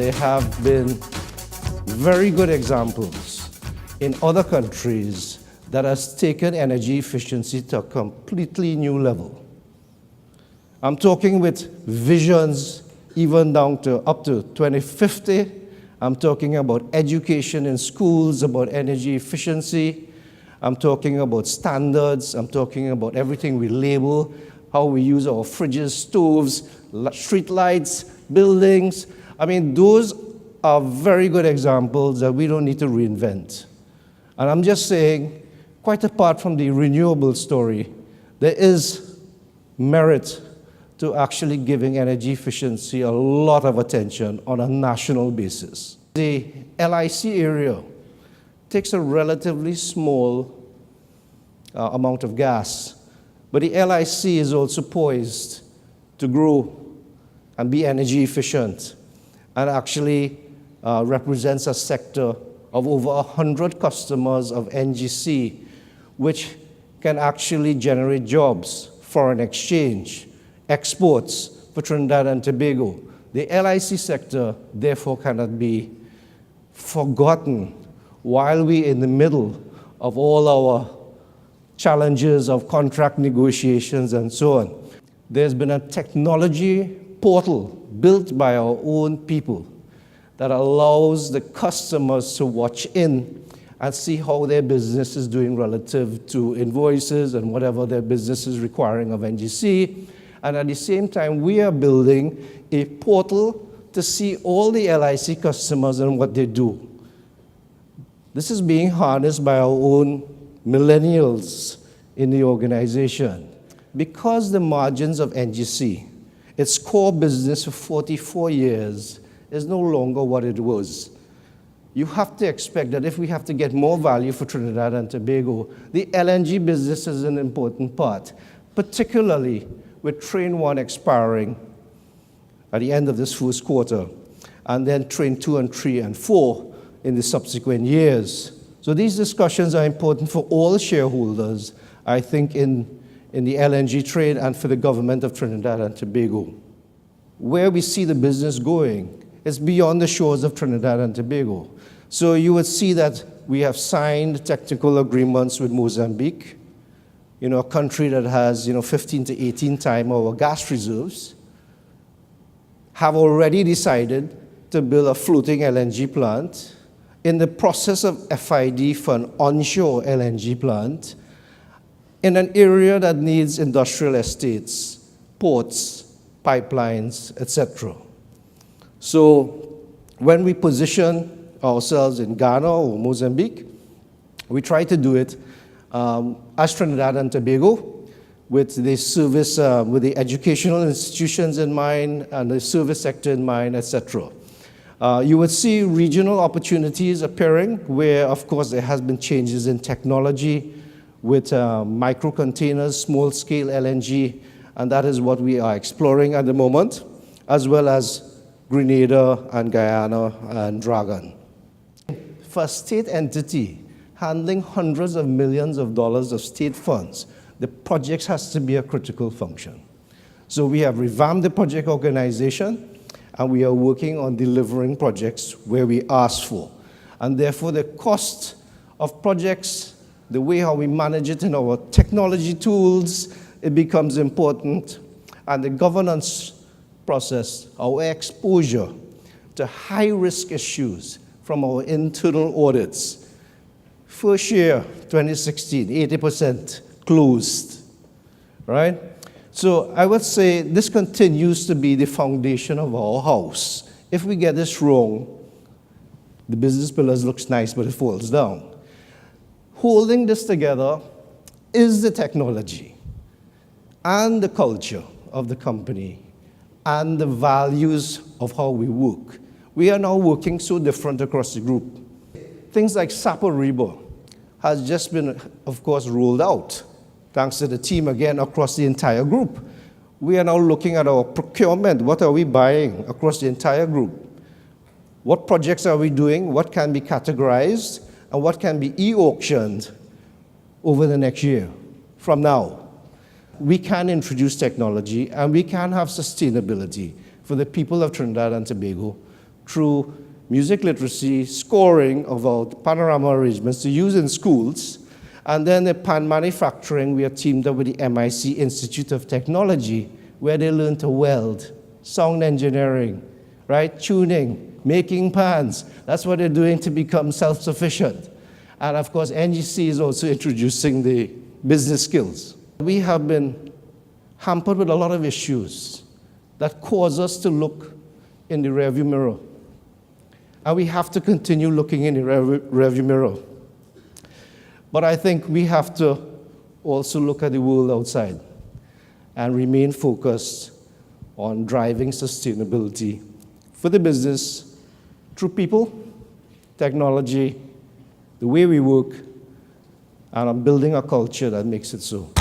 there have been very good examples in other countries that has taken energy efficiency to a completely new level. I'm talking with visions even down to up to 2050. I'm talking about education in schools, about energy efficiency. I'm talking about standards. I'm talking about everything we label, how we use our fridges, stoves, street lights, buildings. I mean, those are very good examples that we don't need to reinvent. And I'm just saying, quite apart from the renewable story, there is merit to actually giving energy efficiency a lot of attention on a national basis. The LIC area takes a relatively small amount of gas, but the LIC is also poised to grow and be energy efficient, and actually represents a sector of over 100 customers of NGC, which can actually generate jobs, foreign exchange, exports for Trinidad and Tobago. The LIC sector, therefore, cannot be forgotten while we're in the middle of all our challenges of contract negotiations and so on. There's been a technology portal built by our own people that allows the customers to watch in and see how their business is doing relative to invoices and whatever their business is requiring of NGC. And at the same time, we are building a portal to see all the LIC customers and what they do. This is being harnessed by our own millennials in the organization. Because the margins of NGC, its core business for 44 years, is no longer what it was. You have to expect that if we have to get more value for Trinidad and Tobago, the LNG business is an important part, particularly with Train 1 expiring at the end of this first quarter, and then Train 2 and 3 and 4 in the subsequent years. So these discussions are important for all shareholders, I think, in the LNG trade and for the government of Trinidad and Tobago. Where we see the business going is beyond the shores of Trinidad and Tobago. So you would see that we have signed technical agreements with Mozambique, a country that has 15 to 18 times our gas reserves, have already decided to build a floating LNG plant, in the process of FID for an onshore LNG plant, in an area that needs industrial estates, ports, pipelines, etc. So when we position ourselves in Ghana or Mozambique, we try to do it as Trinidad and Tobago, with the service, with the educational institutions in mind and the service sector in mind, etc. You would see regional opportunities appearing where, of course, there has been changes in technology with micro-containers, small-scale LNG, and that is what we are exploring at the moment, as well as Grenada and Guyana and Dragon. For a state entity handling hundreds of millions of dollars of state funds, the project has to be a critical function. So we have revamped the project organization, and we are working on delivering projects where we ask for. And therefore, the cost of projects, the way how we manage it in our technology tools, it becomes important. And the governance process, our exposure to high-risk issues from our internal audits. First year, 2016, 80% closed, right? So I would say this continues to be the foundation of our house. If we get this wrong, the business pillars looks nice, but it falls down. Holding this together is the technology and the culture of the company and the values of how we work. We are now working so different across the group. Things like SAP Ariba has just been, of course, rolled out, thanks to the team again across the entire group. We are now looking at our procurement. What are we buying across the entire group? What projects are we doing? What can be categorized? And what can be e-auctioned over the next year from now? We can introduce technology and we can have sustainability for the people of Trinidad and Tobago through music literacy, scoring of our panorama arrangements to use in schools. And then the pan manufacturing, we are teamed up with the MIC Institute of Technology, where they learn to weld, sound engineering, right? Tuning, making pans. That's what they're doing to become self-sufficient. And of course, NGC is also introducing the business skills. We have been hampered with a lot of issues that cause us to look in the rearview mirror. And we have to continue looking in the rearview mirror. But I think we have to also look at the world outside and remain focused on driving sustainability for the business through people, technology, the way we work, and on building a culture that makes it so.